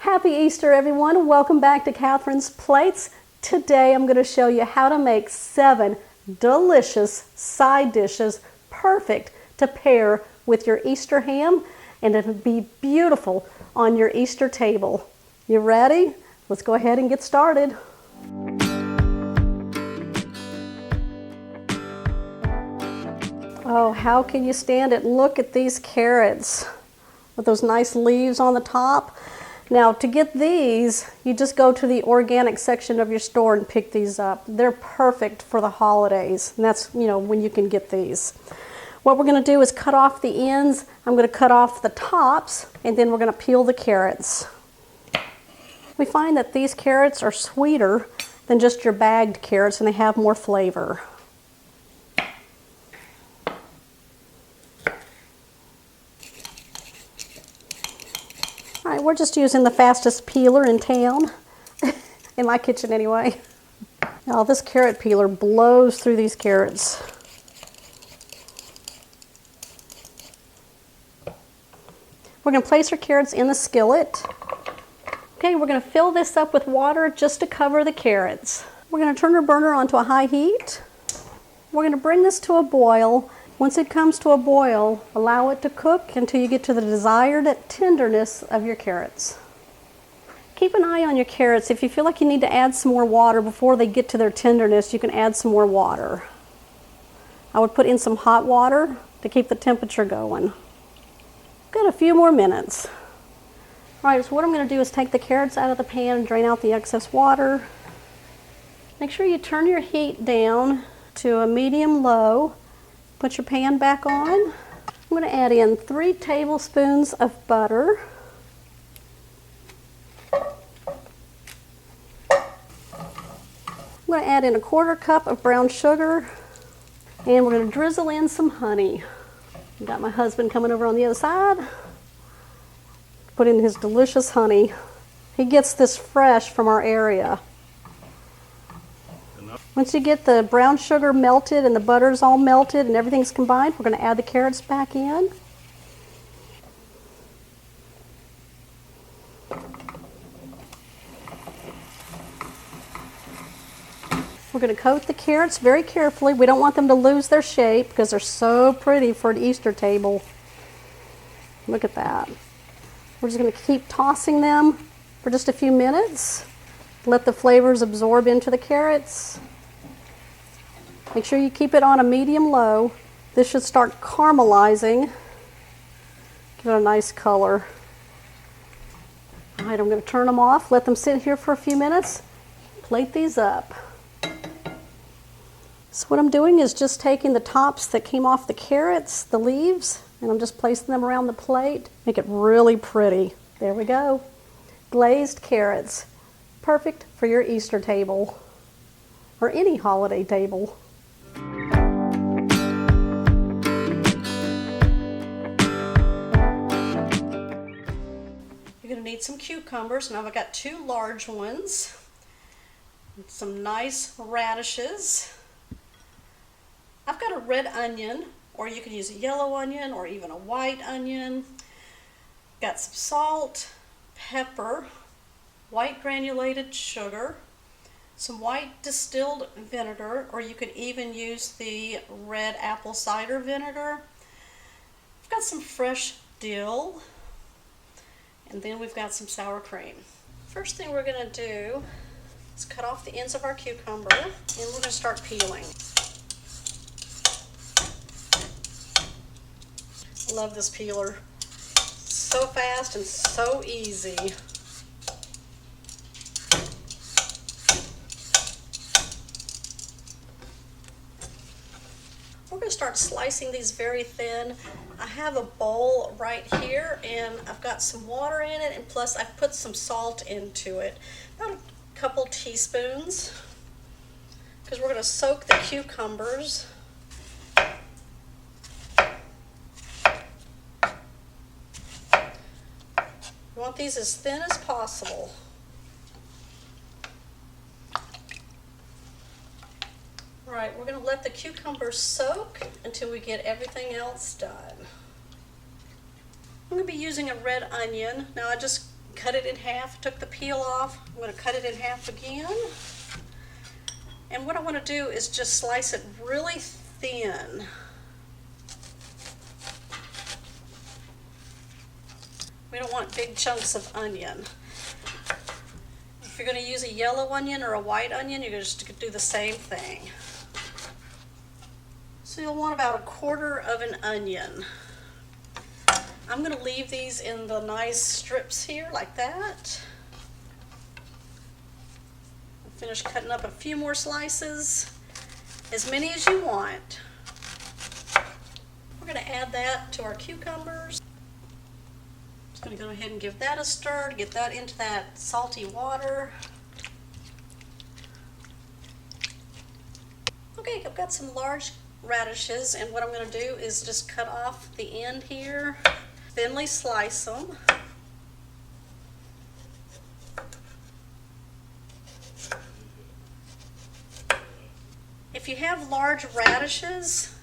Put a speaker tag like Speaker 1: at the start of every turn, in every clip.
Speaker 1: Happy Easter, everyone. Welcome back to Catherine's Plates. Today I'm going to show you how to make 7 delicious side dishes perfect to pair with your Easter ham, and it'll be beautiful on your Easter table. You ready? Let's go ahead and get started. Oh, how can you stand it? Look at these carrots with those nice leaves on the top. Now, to get these, you just go to the organic section of your store and pick these up. They're perfect for the holidays, and that's, when you can get these. What we're going to do is cut off the ends. I'm going to cut off the tops, and then we're going to peel the carrots. We find that these carrots are sweeter than just your bagged carrots, and they have more flavor. All right, we're just using the fastest peeler in town, in my kitchen anyway. Now this carrot peeler blows through these carrots. We're going to place our carrots in the skillet. Okay, we're going to fill this up with water just to cover the carrots. We're going to turn our burner onto a high heat. We're going to bring this to a boil. Once it comes to a boil, allow it to cook until you get to the desired tenderness of your carrots. Keep an eye on your carrots. If you feel like you need to add some more water before they get to their tenderness, you can add some more water. I would put in some hot water to keep the temperature going. Got a few more minutes. All right, so what I'm going to do is take the carrots out of the pan and drain out the excess water. Make sure you turn your heat down to a medium-low. Put your pan back on. I'm going to add in 3 tablespoons of butter. I'm going to add in a 1/4 cup of brown sugar, and we're going to drizzle in some honey. I've got my husband coming over on the other side. Put in his delicious honey. He gets this fresh from our area. Once you get the brown sugar melted and the butter's all melted and everything's combined, we're going to add the carrots back in. We're going to coat the carrots very carefully. We don't want them to lose their shape because they're so pretty for an Easter table. Look at that. We're just going to keep tossing them for just a few minutes. Let the flavors absorb into the carrots. Make sure you keep it on a medium-low. This should start caramelizing. Give it a nice color. All right, I'm going to turn them off, let them sit here for a few minutes, plate these up. So what I'm doing is just taking the tops that came off the carrots, the leaves, and I'm just placing them around the plate. Make it really pretty. There we go. Glazed carrots. Perfect for your Easter table or any holiday table. You're going to need some cucumbers. Now I've got 2 large ones. Some nice radishes. I've got a red onion, or you can use a yellow onion or even a white onion. Got some salt, pepper, white granulated sugar, some white distilled vinegar, or you could even use the red apple cider vinegar. I've got some fresh dill, and then we've got some sour cream. First thing we're going to do is cut off the ends of our cucumber, and we're going to start peeling. I love this peeler. So fast and so easy. We're going to start slicing these very thin. I have a bowl right here, and I've got some water in it, and plus I've put some salt into it. About a couple teaspoons, because we're going to soak the cucumbers. You want these as thin as possible. All right, we're going to let the cucumbers soak until we get everything else done. I'm going to be using a red onion. Now I just Cut it in half, took the peel off. I'm going to cut it in half again. And what I want to do is just slice it really thin. We don't want big chunks of onion. If you're going to use a yellow onion or a white onion, you're going to just do the same thing. So you'll want about 1/4 of an onion. I'm going to leave these in the nice strips here like that. Finish cutting up a few more slices, as many as you want. We're going to add that to our cucumbers. Just going to go ahead and give that a stir to get that into that salty water. Okay, I've got some large radishes, and what I'm going to do is just cut off the end here, thinly slice them. If you have large radishes,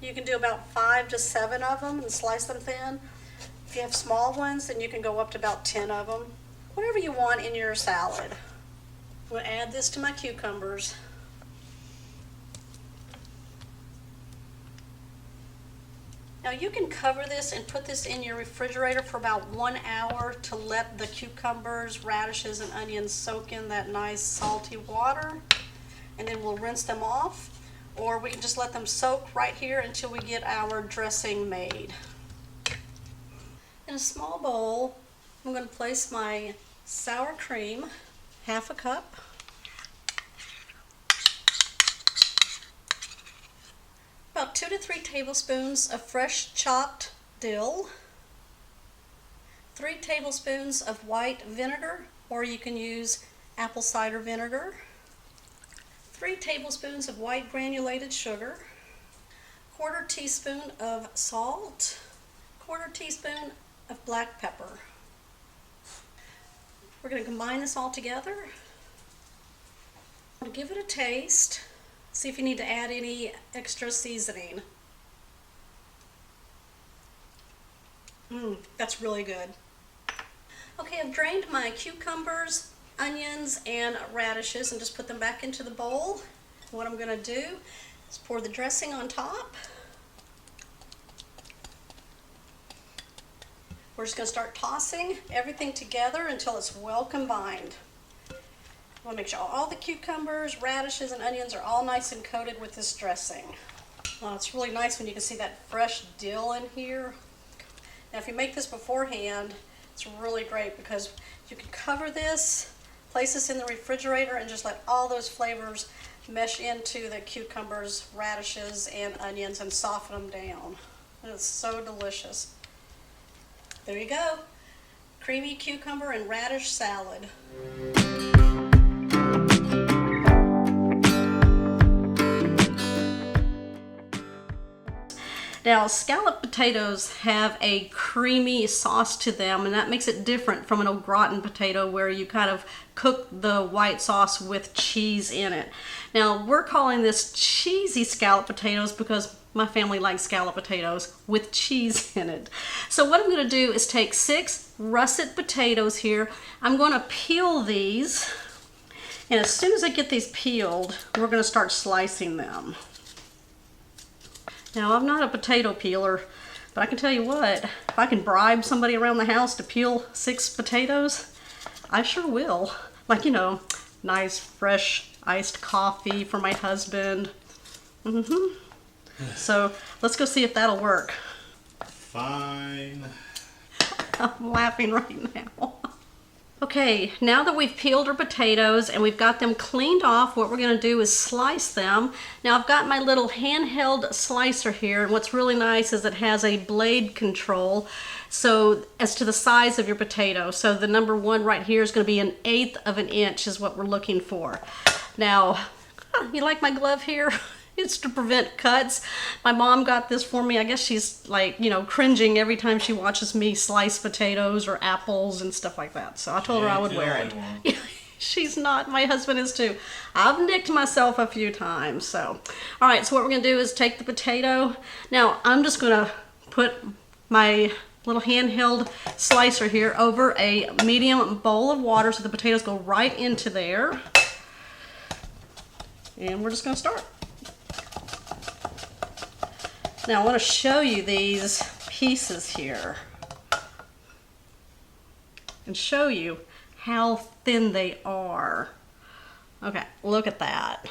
Speaker 1: you can do about 5 to 7 of them and slice them thin. If you have small ones, then you can go up to about 10 of them. Whatever you want in your salad. I'm going to add this to my cucumbers. Now you can cover this and put this in your refrigerator for about 1 hour to let the cucumbers, radishes, and onions soak in that nice salty water. And then we'll rinse them off, or we can just let them soak right here until we get our dressing made. In a small bowl, I'm going to place my sour cream, 1/2 cup. About 2 to 3 tablespoons of fresh chopped dill, 3 tablespoons of white vinegar, or you can use apple cider vinegar, 3 tablespoons of white granulated sugar, 1/4 teaspoon of salt, 1/4 teaspoon of black pepper. We're going to combine this all together. I'm going to give it a taste. See if you need to add any extra seasoning. That's really good. Okay, I've drained my cucumbers, onions, and radishes and just put them back into the bowl. What I'm going to do is pour the dressing on top. We're just going to start tossing everything together until it's well combined. We'll make sure all the cucumbers, radishes, and onions are all nice and coated with this dressing. It's really nice when you can see that fresh dill in here. Now if you make this beforehand, it's really great because you can cover this, place this in the refrigerator, and just let all those flavors mesh into the cucumbers, radishes, and onions and soften them down. And it's so delicious. There you go. Creamy cucumber and radish salad. Now, scalloped potatoes have a creamy sauce to them, and that makes it different from an au gratin potato where you kind of cook the white sauce with cheese in it. Now, we're calling this cheesy scalloped potatoes because my family likes scalloped potatoes with cheese in it. So what I'm going to do is take 6 russet potatoes here. I'm going to peel these, and as soon as I get these peeled, we're going to start slicing them. Now, I'm not a potato peeler, but I can tell you what, if I can bribe somebody around the house to peel 6 potatoes, I sure will. Like, you know, nice fresh iced coffee for my husband. So let's go see if that'll work.
Speaker 2: Fine.
Speaker 1: I'm laughing right now. Okay, now that we've peeled our potatoes and we've got them cleaned off, what we're going to do is slice them. Now I've got my little handheld slicer here, and what's really nice is it has a blade control, so as to the size of your potato. So the number 1 right here is going to be 1/8 of an inch is what we're looking for. Now, you like my glove here? It's to prevent cuts. My mom got this for me. I guess she's like, you know, cringing every time she watches me slice potatoes or apples and stuff like that. So I told her I would wear it. She's not. My husband is too. I've nicked myself a few times. So, all right. So what we're going to do is take the potato. Now, I'm just going to put my little handheld slicer here over a medium bowl of water so the potatoes go right into there. And we're just going to start. Now I want to show you these pieces here and show you how thin they are. Okay, look at that.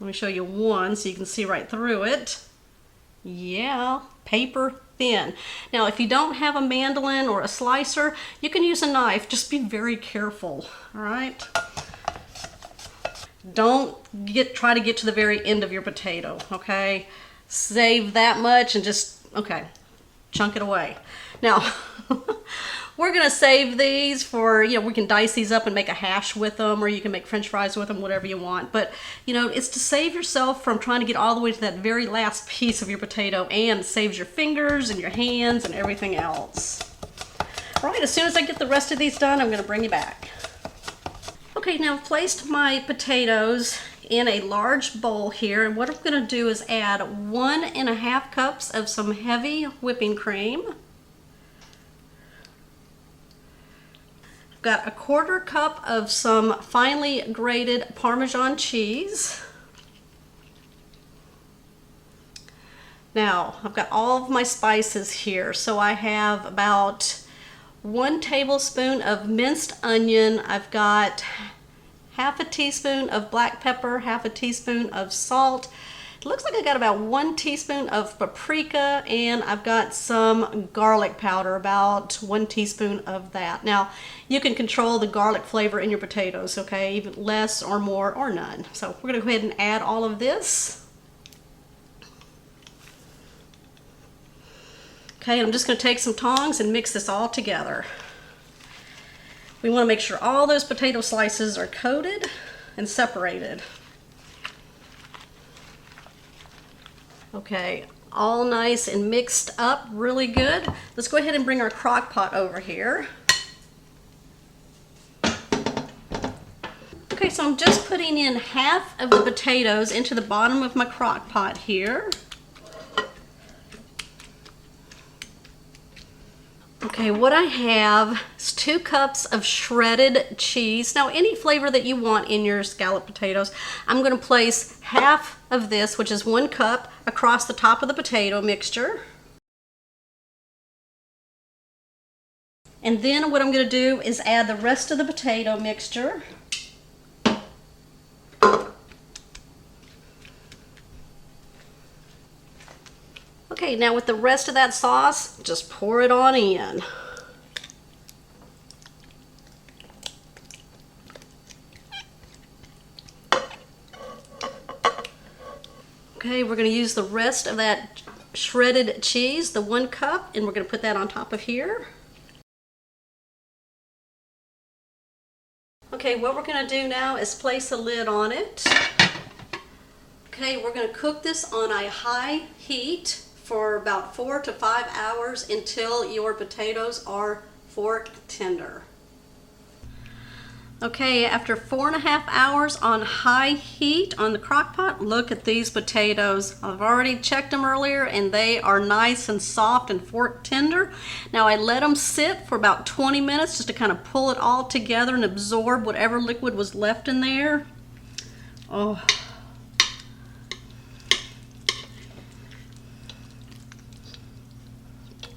Speaker 1: Let me show you one so you can see right through it. Yeah, paper thin. Now if you don't have a mandolin or a slicer, you can use a knife. Just be very careful, all right? Don't try to get to the very end of your potato, okay? Save that much and just, okay, chunk it away. Now, we're gonna save these for, you know, we can dice these up and make a hash with them, or you can make French fries with them, whatever you want. But, you know, it's to save yourself from trying to get all the way to that very last piece of your potato, and saves your fingers and your hands and everything else. All right, as soon as I get the rest of these done, I'm gonna bring you back. Okay, now I've placed my potatoes in a large bowl here, and what I'm going to do is add 1.5 cups of some heavy whipping cream. I've got 1/4 cup of some finely grated Parmesan cheese. Now, I've got all of my spices here, so I have about 1 tablespoon of minced onion. I've got 1/2 teaspoon of black pepper, 1/2 teaspoon of salt. It looks like I got about 1 teaspoon of paprika, and I've got some garlic powder, about 1 teaspoon of that. Now, you can control the garlic flavor in your potatoes, okay? Even less or more or none. So we're gonna go ahead and add all of this. Okay, I'm just gonna take some tongs and mix this all together. We wanna make sure all those potato slices are coated and separated. Okay, all nice and mixed up really good. Let's go ahead and bring our crock pot over here. Okay, so I'm just putting in 1/2 of the potatoes into the bottom of my crock pot here. Okay, what I have is 2 cups of shredded cheese. Now, any flavor that you want in your scalloped potatoes. I'm going to place 1/2 of this, which is 1 cup, across the top of the potato mixture. And then what I'm going to do is add the rest of the potato mixture. Okay, now with the rest of that sauce, just pour it on in. Okay, we're going to use the rest of that shredded cheese, the 1 cup, and we're going to put that on top of here. Okay, what we're going to do now is place a lid on it. Okay, we're going to cook this on a high heat for about 4 to 5 hours until your potatoes are fork tender. Okay, after 4.5 hours on high heat on the crock pot, look at these potatoes. I've already checked them earlier and they are nice and soft and fork tender. Now I let them sit for about 20 minutes just to kind of pull it all together and absorb whatever liquid was left in there. Oh.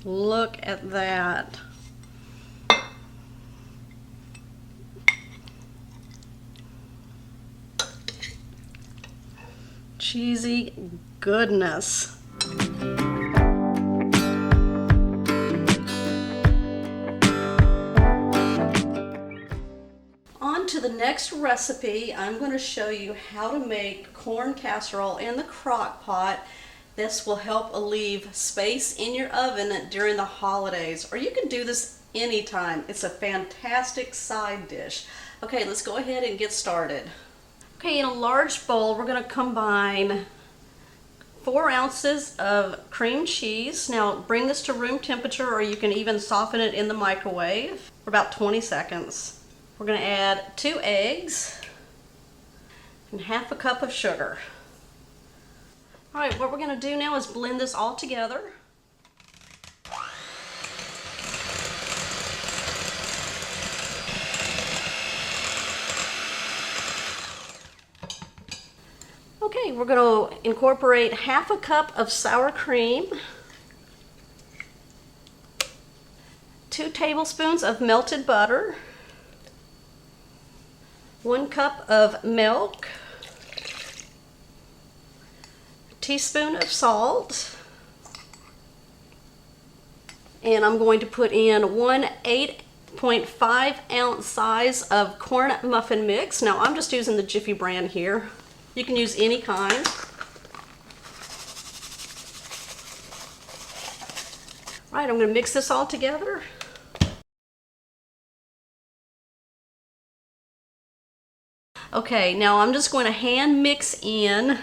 Speaker 1: Look at that. Cheesy goodness. On to the next recipe. I'm going to show you how to make corn casserole in the crock pot. This will help alleviate space in your oven during the holidays, or you can do this anytime. It's a fantastic side dish. Okay, let's go ahead and get started. Okay, in a large bowl, we're going to combine 4 ounces of cream cheese. Now, bring this to room temperature, or you can even soften it in the microwave for about 20 seconds. We're going to add 2 eggs and 1/2 cup of sugar. All right, what we're going to do now is blend this all together. we're going to incorporate half a cup of sour cream, 2 tablespoons of melted butter, 1 cup of milk, a teaspoon of salt, and I'm going to put in 1 8.5-ounce size of corn muffin mix. Now I'm just using the Jiffy brand here. You can use any kind. All right, I'm going to mix this all together. Okay, now I'm just going to hand mix in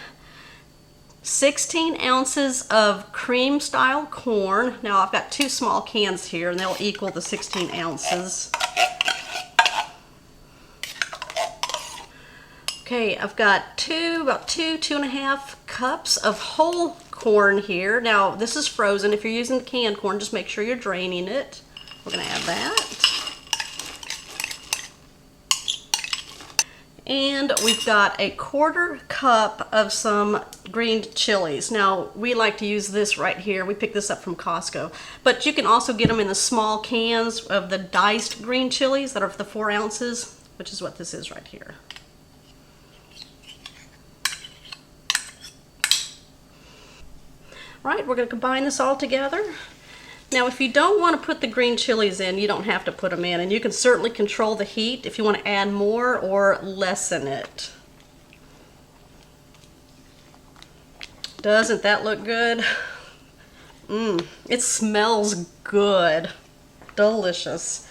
Speaker 1: 16 ounces of cream style corn. Now I've got 2 small cans here and they'll equal the 16 ounces. Okay, I've got about 2.5 cups of whole corn here. Now this is frozen. If you're using canned corn, just make sure you're draining it. We're gonna add that. And we've got a 1/4 cup of some green chilies. Now, we like to use this right here. We picked this up from Costco. But you can also get them in the small cans of the diced green chilies that are the 4 ounces, which is what this is right here. All right, we're going to combine this all together. Now, if you don't want to put the green chilies in, you don't have to put them in, and you can certainly control the heat if you want to add more or lessen it. Doesn't that look good? It smells good. Delicious.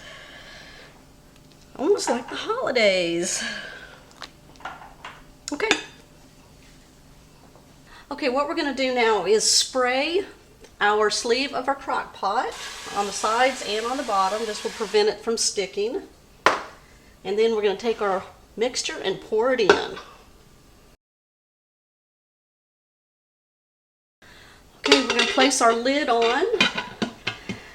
Speaker 1: Almost like the holidays. Okay. Okay, what we're going to do now is spray our sleeve of our crock pot on the sides and on the bottom. This will prevent it from sticking. And then we're going to take our mixture and pour it in. Okay, we're going to place our lid on.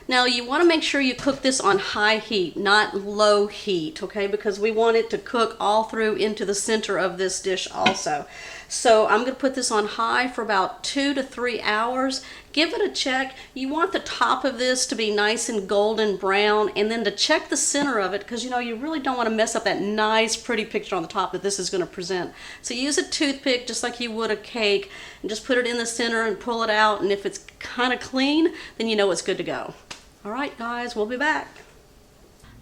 Speaker 1: Now you want to make sure you cook this on high heat, not low heat, okay? Because we want it to cook all through into the center of this dish also. So I'm going to put this on high for about 2 to 3 hours. Give it a check. You want the top of this to be nice and golden brown, and then to check the center of it, because you know you really don't want to mess up that nice pretty picture on the top that this is going to present. So use a toothpick just like you would a cake, and just put it in the center and pull it out, and if it's kind of clean, then you know it's good to go. All right guys, we'll be back.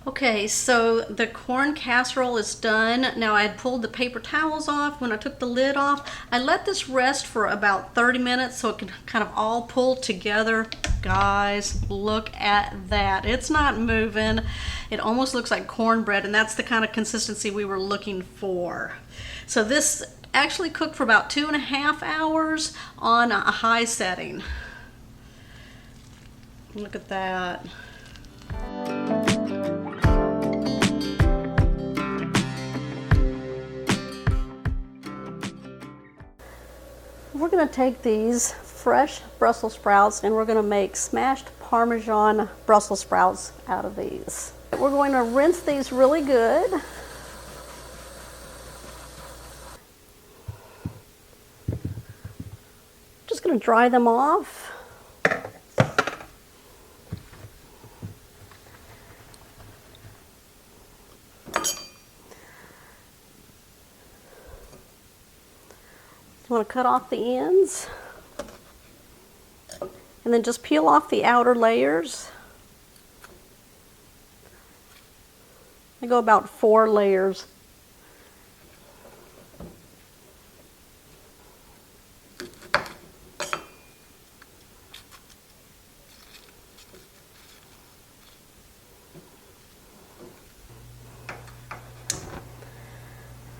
Speaker 1: Okay, so the corn casserole is done. Now I had pulled the paper towels off. When I took the lid off, I let this rest for about 30 minutes so it can kind of all pull together. Guys, look at that. It's not moving. It almost looks like cornbread, and that's the kind of consistency we were looking for. So this actually cooked for about 2.5 hours on a high setting. Look at that. We're going to take these fresh Brussels sprouts and we're going to make smashed Parmesan Brussels sprouts out of these. We're going to rinse these really good. Just going to dry them off. You want to cut off the ends and then just peel off the outer layers. I go about 4 layers.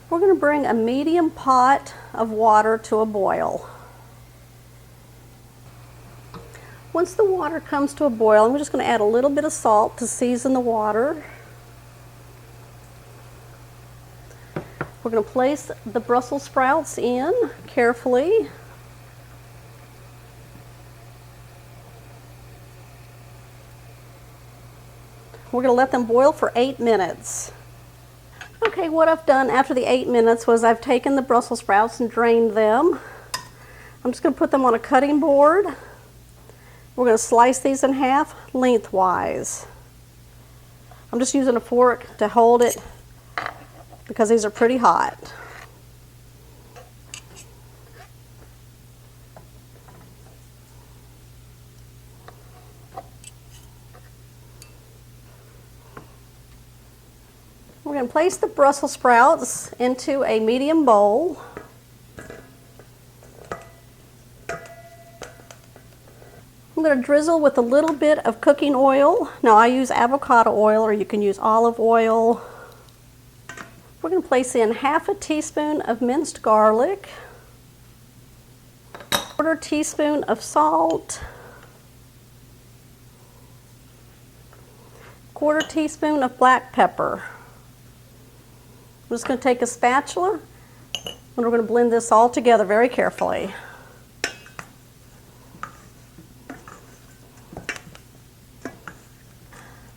Speaker 1: We're going to bring a medium pot of water to a boil. Once the water comes to a boil, I'm just going to add a little bit of salt to season the water. We're going to place the Brussels sprouts in carefully. We're going to let them boil for 8 minutes. Okay, what I've done after the 8 minutes was I've taken the Brussels sprouts and drained them. I'm just going to put them on a cutting board. We're going to slice these in half lengthwise. I'm just using a fork to hold it because these are pretty hot. We're going to place the Brussels sprouts into a medium bowl. I'm going to drizzle with a little bit of cooking oil. Now I use avocado oil, or you can use olive oil. We're going to place in half a teaspoon of minced garlic, 1/4 teaspoon of salt, 1/4 teaspoon of black pepper. I'm just going to take a spatula and we're going to blend this all together very carefully.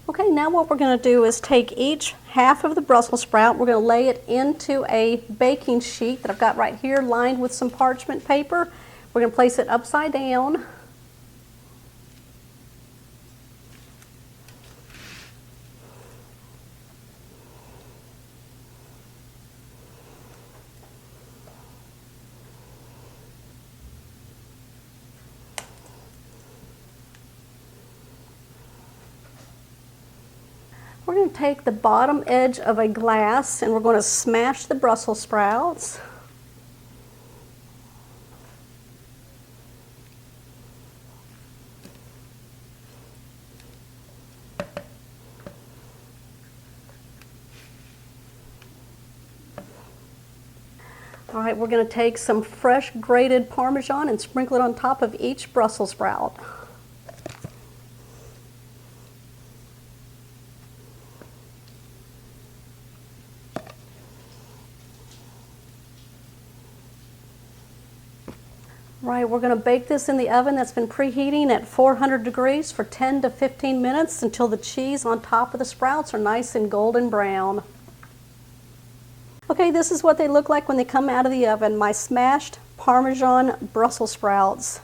Speaker 1: Okay, now what we're going to do is take each half of the Brussels sprout, we're going to lay it into a baking sheet that I've got right here lined with some parchment paper. We're going to place it upside down. We're going to take the bottom edge of a glass and we're going to smash the Brussels sprouts. All right, we're going to take some fresh grated Parmesan and sprinkle it on top of each Brussels sprout. Right, we're going to bake this in the oven that's been preheating at 400 degrees for 10 to 15 minutes until the cheese on top of the sprouts are nice and golden brown. Okay, this is what they look like when they come out of the oven, my smashed Parmesan Brussels sprouts.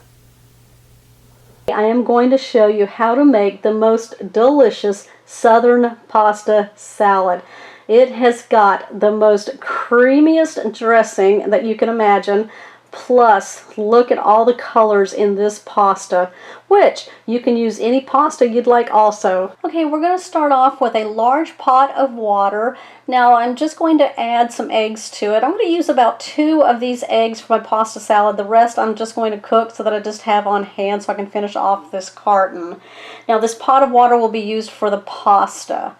Speaker 1: I am going to show you how to make the most delicious Southern pasta salad. It has got the most creamiest dressing that you can imagine. Plus, look at all the colors in this pasta, which you can use any pasta you'd like also. Okay, we're going to start off with a large pot of water. Now I'm just going to add some eggs to it. I'm going to use about 2 of these eggs for my pasta salad. The rest I'm just going to cook so that I just have on hand so I can finish off this carton. Now this pot of water will be used for the pasta.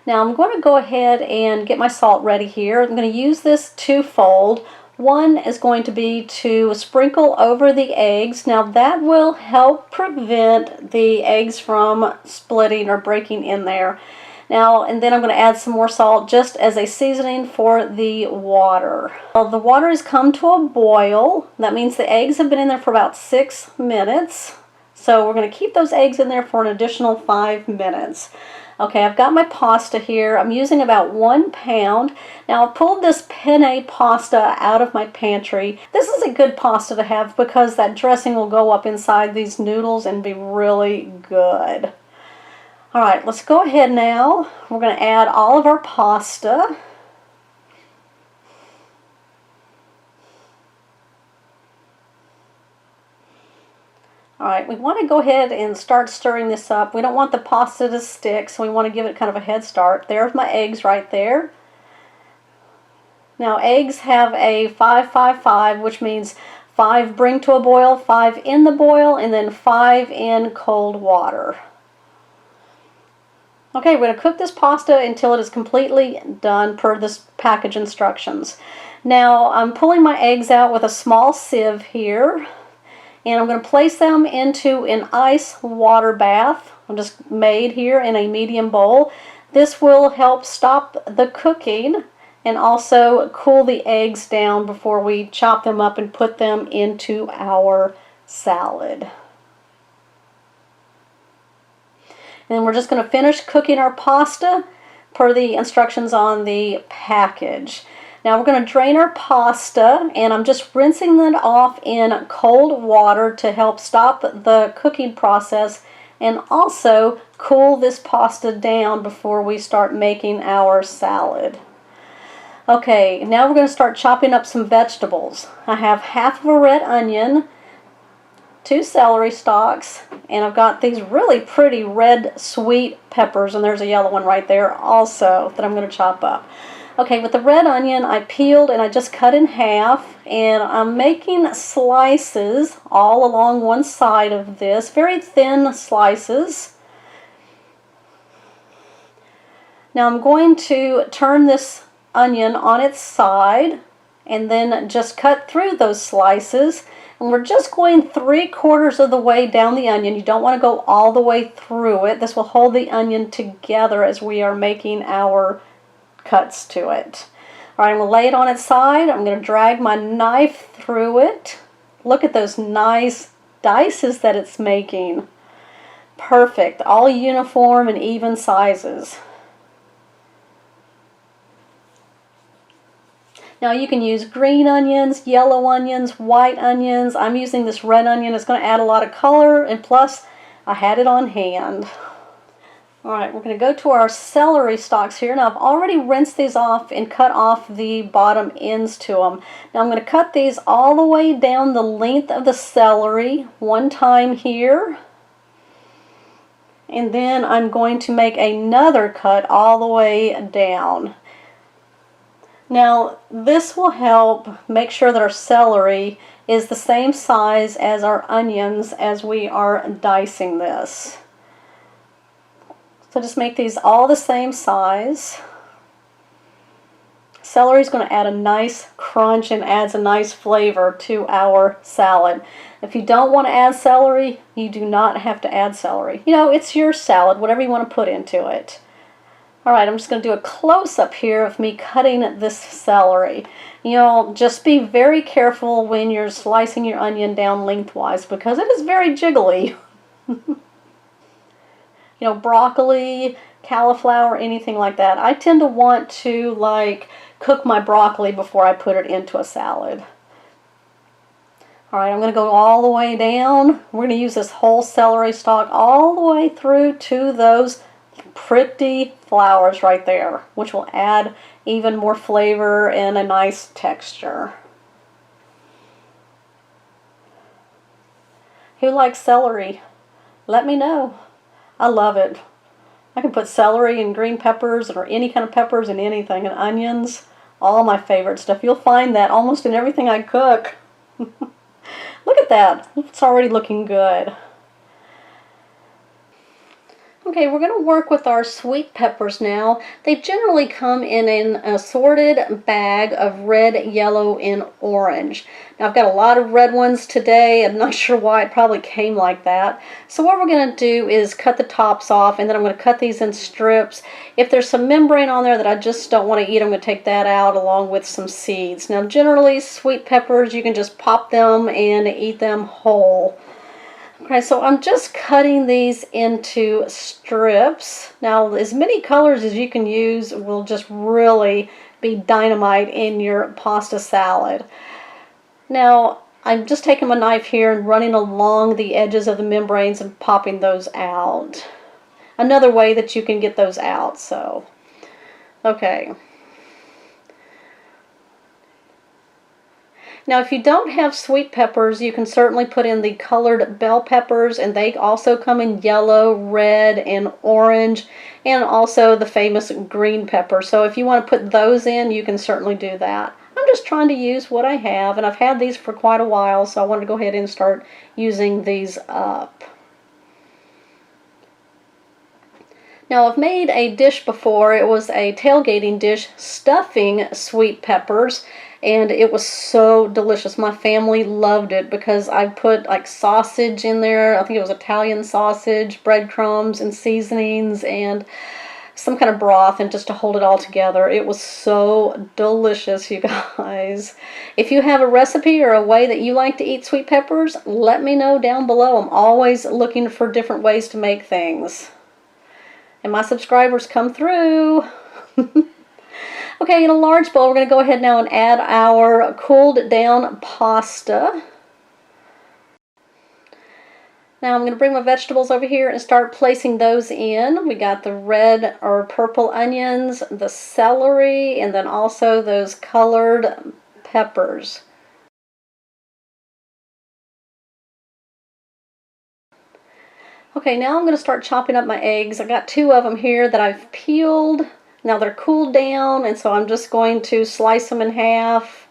Speaker 1: Now I'm going to go ahead and get my salt ready here. I'm going to use this twofold. One is going to be to sprinkle over the eggs. Now that will help prevent the eggs from splitting or breaking in there. Now, and then I'm going to add some more salt just as a seasoning for the water. Well, the water has come to a boil. That means the eggs have been in there for about 6 minutes. So we're going to keep those eggs in there for an additional 5 minutes. Okay, I've got my pasta here. I'm using about 1 pound. Now I've pulled this penne pasta out of my pantry. This is a good pasta to have because that dressing will go up inside these noodles and be really good. Alright, let's go ahead now. We're going to add all of our pasta. Alright, we want to go ahead and start stirring this up. We don't want the pasta to stick, so we want to give it kind of a head start. There's my eggs right there. Now eggs have a 5-5-5, which means 5 bring to a boil, 5 in the boil, and then 5 in cold water. Okay, we're going to cook this pasta until it is completely done per this package instructions. Now I'm pulling my eggs out with a small sieve here. And I'm going to place them into an ice water bath. I'm just made here in a medium bowl. This will help stop the cooking and also cool the eggs down before we chop them up and put them into our salad. And then we're just going to finish cooking our pasta per the instructions on the package. Now we're going to drain our pasta, and I'm just rinsing it off in cold water to help stop the cooking process and also cool this pasta down before we start making our salad. Okay, now we're going to start chopping up some vegetables. I have half of a red onion, 2 celery stalks, and I've got these really pretty red sweet peppers, and there's a yellow one right there also that I'm going to chop up. Okay, with the red onion, I peeled and I just cut in half, and I'm making slices all along one side of this, very thin slices. Now I'm going to turn this onion on its side and then just cut through those slices. And we're just going 3/4 of the way down the onion. You don't want to go all the way through it. This will hold the onion together as we are making our cuts to it. All right, I'm going to lay it on its side. I'm going to drag my knife through it. Look at those nice dices that it's making. Perfect, all uniform and even sizes. Now you can use green onions, yellow onions, white onions. I'm using this red onion. It's going to add a lot of color, and plus I had it on hand. Alright, we're going to go to our celery stalks here. Now I've already rinsed these off and cut off the bottom ends to them. Now I'm going to cut these all the way down the length of the celery one time here. And then I'm going to make another cut all the way down. Now this will help make sure that our celery is the same size as our onions as we are dicing this. So just make these all the same size. Celery is going to add a nice crunch and adds a nice flavor to our salad. If you don't want to add celery, you do not have to add celery. You know, it's your salad, whatever you want to put into it. Alright, I'm just going to do a close-up here of me cutting this celery. You know, just be very careful when you're slicing your onion down lengthwise because it is very jiggly. You know, broccoli, cauliflower, anything like that. I tend to want to cook my broccoli before I put it into a salad. Alright, I'm going to go all the way down. We're going to use this whole celery stalk all the way through to those pretty flowers right there, which will add even more flavor and a nice texture. Who likes celery? Let me know. I love it. I can put celery and green peppers or any kind of peppers in anything, and onions, all my favorite stuff. You'll find that almost in everything I cook. Look at that. It's already looking good. Okay, we're going to work with our sweet peppers now. They generally come in an assorted bag of red, yellow, and orange. Now I've got a lot of red ones today. I'm not sure why. It probably came like that. So what we're going to do is cut the tops off, and then I'm going to cut these in strips. If there's some membrane on there that I just don't want to eat, I'm going to take that out along with some seeds. Now generally sweet peppers, you can just pop them and eat them whole. Okay, so I'm just cutting these into strips. Now, as many colors as you can use will just really be dynamite in your pasta salad. Now, I'm just taking my knife here and running along the edges of the membranes and popping those out. Another way that you can get those out, so, okay. Now if you don't have sweet peppers, you can certainly put in the colored bell peppers, and they also come in yellow, red, and orange, and also the famous green pepper. So if you want to put those in, you can certainly do that. I'm just trying to use what I have, and I've had these for quite a while, so I wanted to go ahead and start using these up. Now I've made a dish before. It was a tailgating dish stuffing sweet peppers, and it was so delicious. My family loved it because I put like sausage in there. I think it was Italian sausage, breadcrumbs, and seasonings, and some kind of broth, and just to hold it all together. It was so delicious, you guys. If you have a recipe or a way that you like to eat sweet peppers, let me know down below. I'm always looking for different ways to make things. And my subscribers come through. Okay, in a large bowl, we're going to go ahead now and add our cooled down pasta. Now I'm going to bring my vegetables over here and start placing those in. We got the red or purple onions, the celery, and then also those colored peppers. Okay, now I'm going to start chopping up my eggs. I got 2 of them here that I've peeled. Now they're cooled down, and so I'm just going to slice them in half.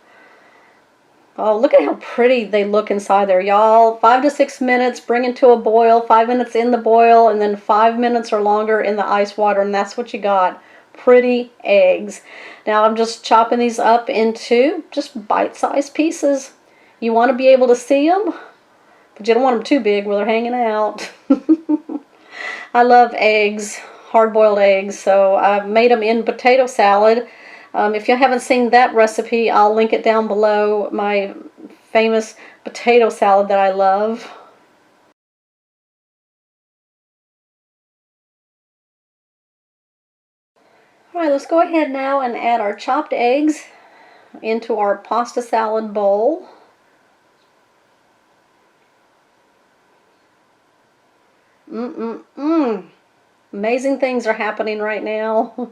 Speaker 1: Oh, look at how pretty they look inside there, y'all. 5 to 6 minutes, bring it to a boil, 5 minutes in the boil, and then 5 minutes or longer in the ice water, and that's what you got. Pretty eggs. Now I'm just chopping these up into just bite-sized pieces. You want to be able to see them, but you don't want them too big where they're hanging out. I love eggs, hard-boiled eggs, so I've made them in potato salad. If you haven't seen that recipe, I'll link it down below, my famous potato salad that I love. Alright, let's go ahead now and add our chopped eggs into our pasta salad bowl. Amazing things are happening right now.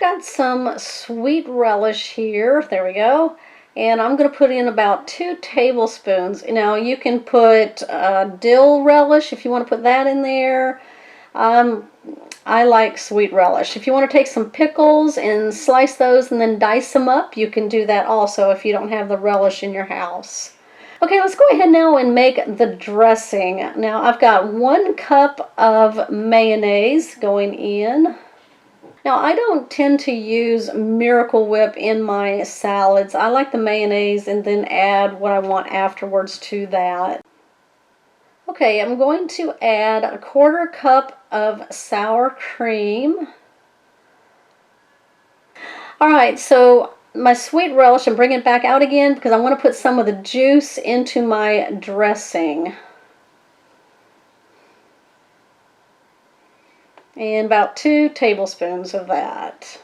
Speaker 1: Got some sweet relish here. There we go. And I'm going to put in about 2 tablespoons. Now you can put dill relish if you want to put that in there. I like sweet relish. If you want to take some pickles and slice those and then dice them up, you can do that also if you don't have the relish in your house. Okay, let's go ahead now and make the dressing. Now I've got 1 cup of mayonnaise going in. Now, I don't tend to use Miracle Whip in my salads. I like the mayonnaise and then add what I want afterwards to that. Okay, I'm going to add 1/4 cup of sour cream. Alright, so my sweet relish, I'm bringing it back out again because I want to put some of the juice into my dressing. And about 2 tablespoons of that.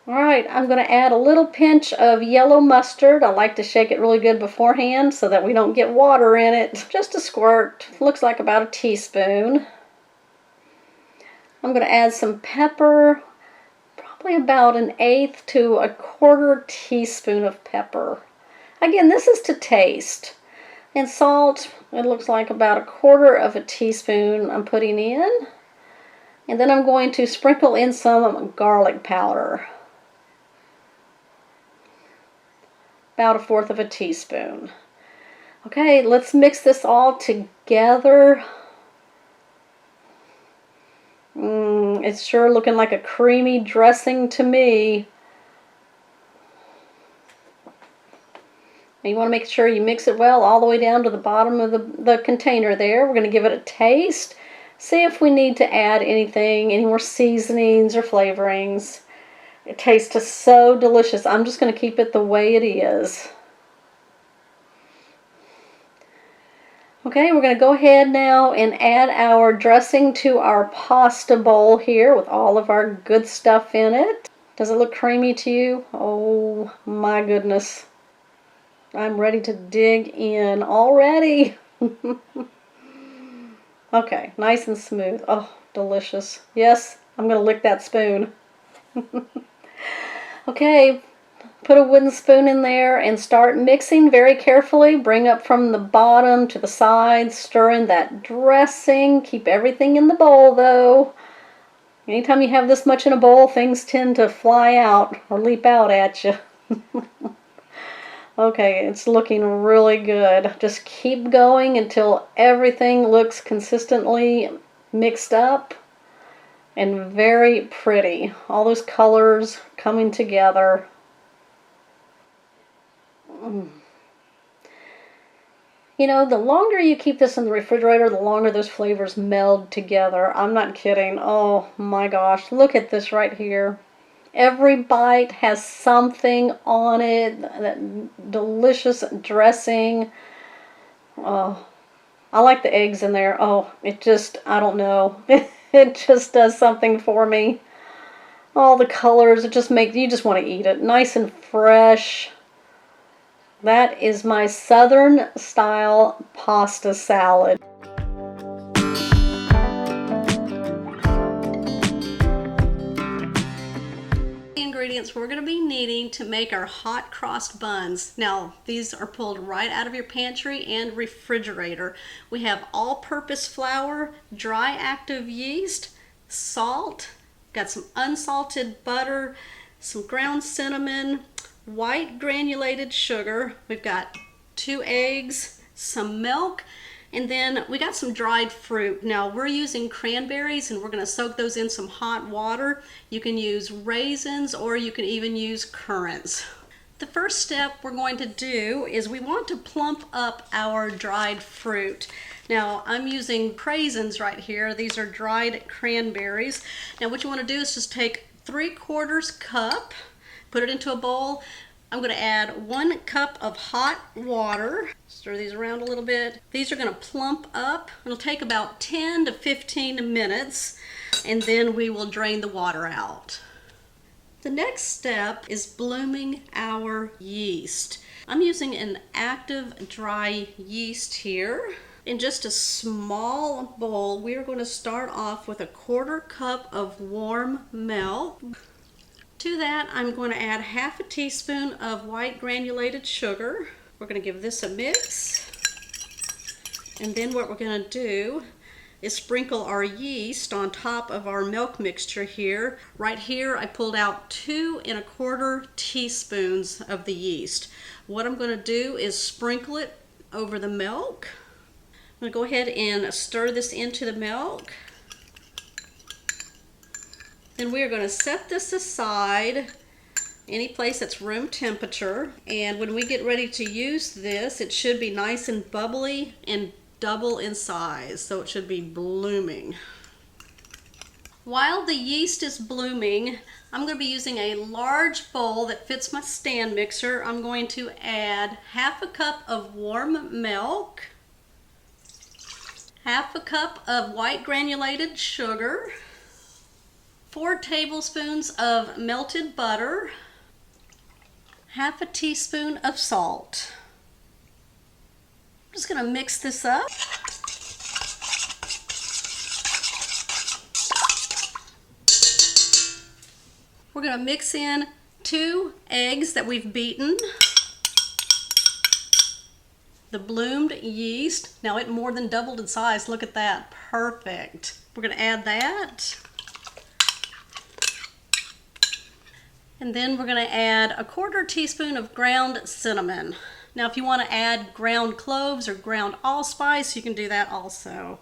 Speaker 1: Alright, I'm going to add a little pinch of yellow mustard. I like to shake it really good beforehand so that we don't get water in it. Just a squirt. Looks like about a teaspoon. I'm going to add some pepper. Probably about 1/8 to 1/4 teaspoon of pepper. Again, this is to taste. And salt, it looks like about 1/4 teaspoon I'm putting in. And then I'm going to sprinkle in some garlic powder. About 1/4 teaspoon. Okay, let's mix this all together. It's sure looking like a creamy dressing to me. You want to make sure you mix it well all the way down to the bottom of the container there. We're going to give it a taste. See if we need to add anything, any more seasonings or flavorings. It tastes so delicious. I'm just going to keep it the way it is. Okay, we're going to go ahead now and add our dressing to our pasta bowl here with all of our good stuff in it. Does it look creamy to you? Oh my goodness. I'm ready to dig in already. Okay, nice and smooth. Oh, delicious. Yes, I'm going to lick that spoon. Okay, put a wooden spoon in there and start mixing very carefully. Bring up from the bottom to the sides, stir in that dressing. Keep everything in the bowl though. Anytime you have this much in a bowl, things tend to fly out or leap out at you. Okay, it's looking really good. Just keep going until everything looks consistently mixed up and very pretty. All those colors coming together. You know, the longer you keep this in the refrigerator, the longer those flavors meld together. I'm not kidding. Oh my gosh, look at this right here. Every bite has something on it, that delicious dressing. Oh, I like the eggs in there. Oh, it just, I don't know. It just does something for me. All the colors, it just makes, you just want to eat it. Nice and fresh. That is my Southern style pasta salad. Ingredients we're going to be needing to make our hot crossed buns. Now, these are pulled right out of your pantry and refrigerator. We have all-purpose flour, dry active yeast, salt, got some unsalted butter, some ground cinnamon, white granulated sugar. We've got 2 eggs, some milk, and then we got some dried fruit. Now we're using cranberries and we're going to soak those in some hot water. You can use raisins or you can even use currants. The first step we're going to do is we want to plump up our dried fruit. Now I'm using raisins right here. These are dried cranberries. Now what you want to do is just take 3/4 cup, put it into a bowl. I'm going to add 1 cup of hot water. Stir these around a little bit. These are going to plump up. It'll take about 10 to 15 minutes, and then we will drain the water out. The next step is blooming our yeast. I'm using an active dry yeast here. In just a small bowl, we are going to start off with 1/4 cup of warm milk. To that, I'm going to add 1/2 teaspoon of white granulated sugar. We're going to give this a mix. And then what we're going to do is sprinkle our yeast on top of our milk mixture here. Right here, I pulled out 2 1/4 teaspoons of the yeast. What I'm going to do is sprinkle it over the milk. I'm going to go ahead and stir this into the milk. Then we are going to set this aside, any place that's room temperature, and when we get ready to use this, it should be nice and bubbly and double in size, so it should be blooming. While the yeast is blooming, I'm going to be using a large bowl that fits my stand mixer. I'm going to add 1/2 cup of warm milk, 1/2 cup of white granulated sugar, 4 tablespoons of melted butter, 1/2 teaspoon of salt. I'm just going to mix this up. We're going to mix in 2 eggs that we've beaten, the bloomed yeast. Now it more than doubled in size. Look at that. Perfect. We're going to add that. And then we're going to add 1/4 teaspoon of ground cinnamon. Now if you want to add ground cloves or ground allspice, you can do that also.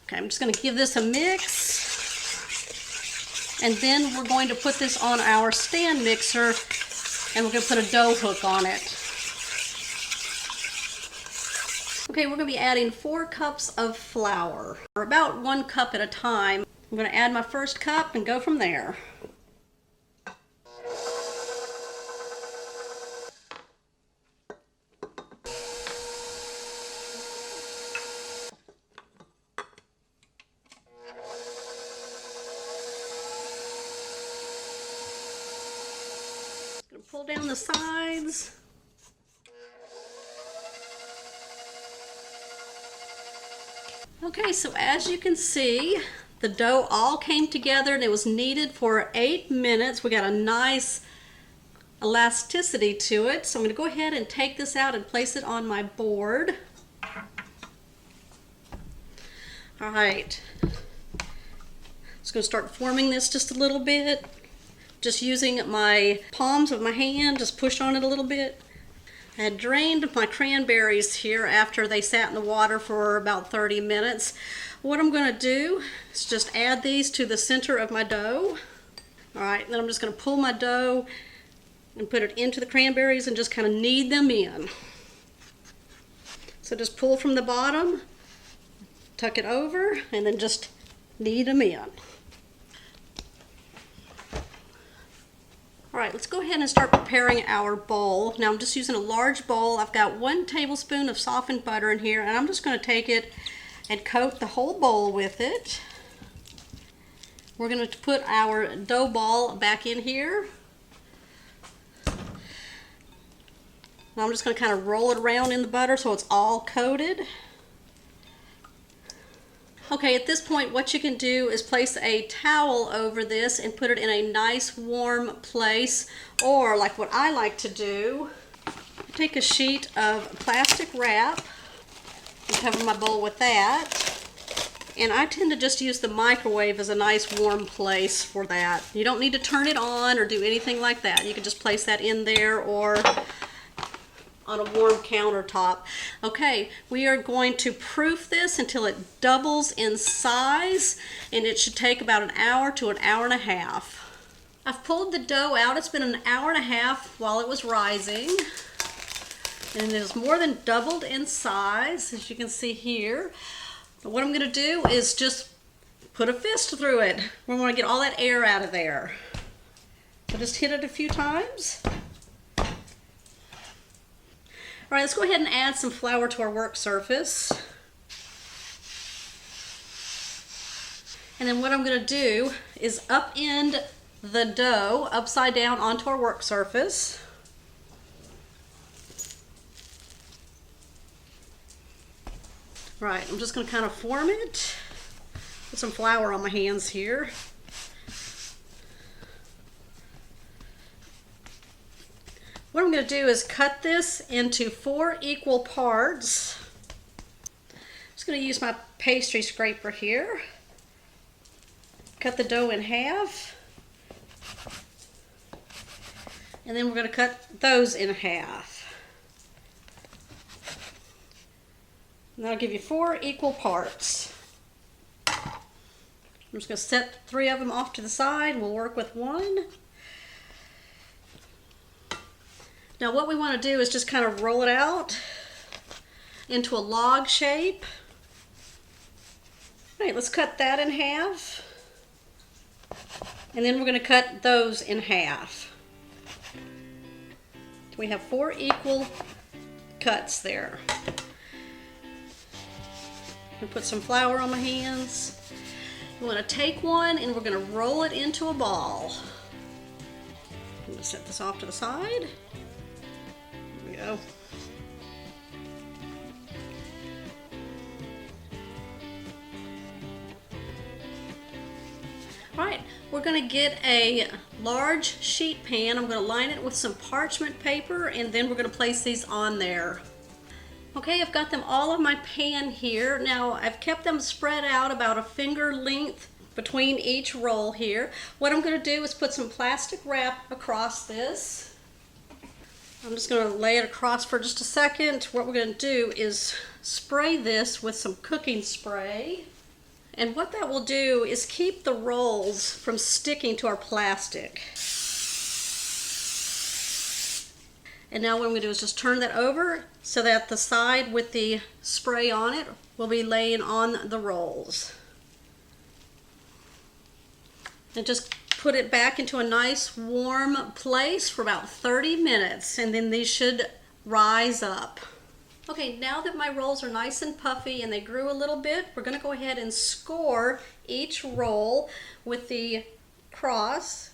Speaker 1: Okay, I'm just going to give this a mix. And then we're going to put this on our stand mixer and we're going to put a dough hook on it. Okay, we're going to be adding 4 cups of flour, or about 1 cup at a time. I'm going to add my first cup and go from there. Pull down the sides. Okay, so as you can see, the dough all came together and it was kneaded for 8 minutes. We got a nice elasticity to it. So I'm going to go ahead and take this out and place it on my board. All right. Just going to start forming this just a little bit. Just using my palms of my hand, just push on it a little bit. I had drained my cranberries here after they sat in the water for about 30 minutes. What I'm going to do is just add these to the center of my dough. All right, then I'm just going to pull my dough and put it into the cranberries and just kind of knead them in. So just pull from the bottom, tuck it over, and then just knead them in. All right, let's go ahead and start preparing our bowl. Now I'm just using a large bowl. I've got 1 tablespoon of softened butter in here, and I'm just going to take it and coat the whole bowl with it. We're going to put our dough ball back in here. Now I'm just going to kind of roll it around in the butter so it's all coated. Okay, at this point what you can do is place a towel over this and put it in a nice warm place, or like what I like to do, take a sheet of plastic wrap and cover my bowl with that. And I tend to just use the microwave as a nice warm place for that. You don't need to turn it on or do anything like that. You can just place that in there or on a warm countertop. Okay, we are going to proof this until it doubles in size, and it should take about an hour to an hour and a half. I've pulled the dough out. It's been an hour and a half while it was rising, and it is more than doubled in size, as you can see here. But what I'm going to do is just put a fist through it. We're going to get all that air out of there. So just hit it a few times. All right, let's go ahead and add some flour to our work surface. And then what I'm going to do is upend the dough upside down onto our work surface. Right, I'm just going to kind of form it. Put some flour on my hands here. What I'm going to do is cut this into 4 equal parts. I'm just going to use my pastry scraper here. Cut the dough in half. And then we're going to cut those in half. And that'll give you 4 equal parts. I'm just going to set 3 of them off to the side, and we'll work with 1. Now what we want to do is just kind of roll it out into a log shape. All right, let's cut that in half. And then we're going to cut those in half. We have 4 equal cuts there. I'm going to put some flour on my hands. I'm going to take one and we're going to roll it into a ball. I'm going to set this off to the side. Go. Alright, we're going to get a large sheet pan. I'm going to line it with some parchment paper, and then we're going to place these on there. Okay, I've got them all in my pan here. Now I've kept them spread out about a finger length between each roll here. What I'm going to do is put some plastic wrap across this. I'm just going to lay it across for just a second. What we're going to do is spray this with some cooking spray. And what that will do is keep the rolls from sticking to our plastic. And now what I'm going to do is just turn that over so that the side with the spray on it will be laying on the rolls. And just put it back into a nice warm place for about 30 minutes, and then these should rise up. Okay, now that my rolls are nice and puffy and they grew a little bit, we're going to go ahead and score each roll with the cross.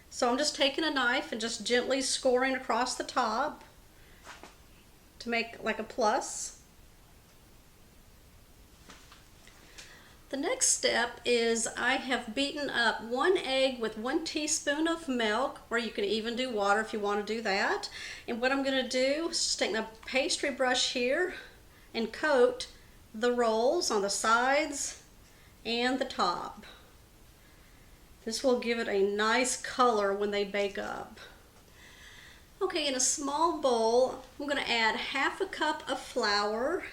Speaker 1: So I'm just taking a knife and just gently scoring across the top to make like a plus. The next step is I have beaten up 1 egg with 1 teaspoon of milk, or you can even do water if you want to do that. And what I'm going to do is just take my pastry brush here and coat the rolls on the sides and the top. This will give it a nice color when they bake up. Okay, in a small bowl, I'm going to add half a cup of flour,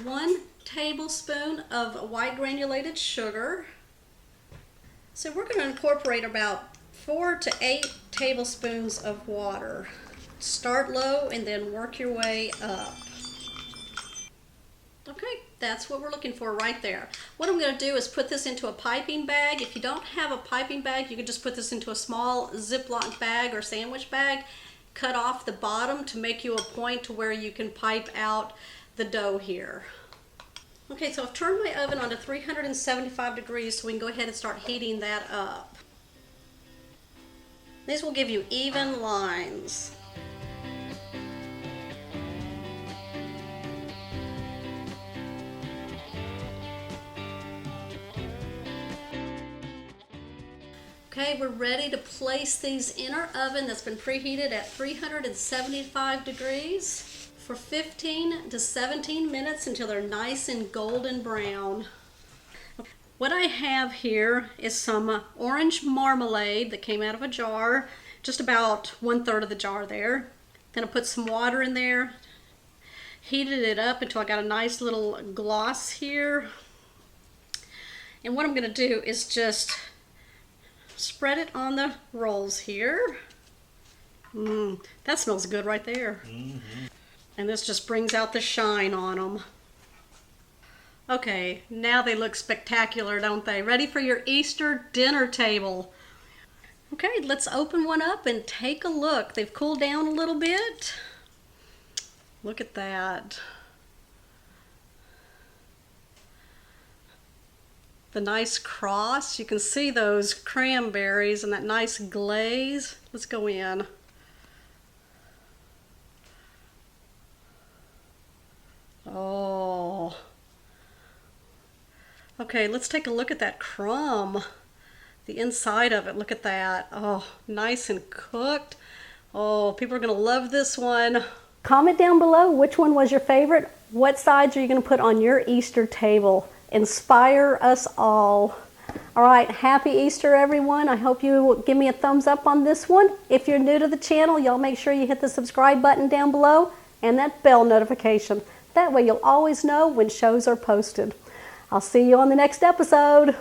Speaker 1: 1 tablespoon of white granulated sugar. So we're going to incorporate about 4 to 8 tablespoons of water. Start low and then work your way up. Okay, that's what we're looking for right there. What I'm going to do is put this into a piping bag. If you don't have a piping bag, you can just put this into a small Ziploc bag or sandwich bag. Cut off the bottom to make you a point to where you can pipe out the dough here. Okay, so I've turned my oven on to 375 degrees, so we can go ahead and start heating that up. These will give you even lines. Okay, we're ready to place these in our oven that's been preheated at 375 degrees for 15 to 17 minutes until they're nice and golden brown. What I have here is some orange marmalade that came out of a jar, just about 1/3 of the jar there. Then I put some water in there, heated it up until I got a nice little gloss here. And what I'm going to do is just spread it on the rolls here. That smells good right there. And this just brings out the shine on them. Okay, now they look spectacular, don't they? Ready for your Easter dinner table. Okay, let's open one up and take a look. They've cooled down a little bit. Look at that. The nice cross. You can see those cranberries and that nice glaze. Let's go in. Oh. Okay, let's take a look at that crumb. The inside of it, look at that. Oh, nice and cooked. Oh, people are gonna love this one. Comment down below which one was your favorite. What sides are you gonna put on your Easter table? Inspire us all. All right, happy Easter, everyone. I hope you will give me a thumbs up on this one. If you're new to the channel, y'all make sure you hit the subscribe button down below and that bell notification. That way you'll always know when shows are posted. I'll see you on the next episode.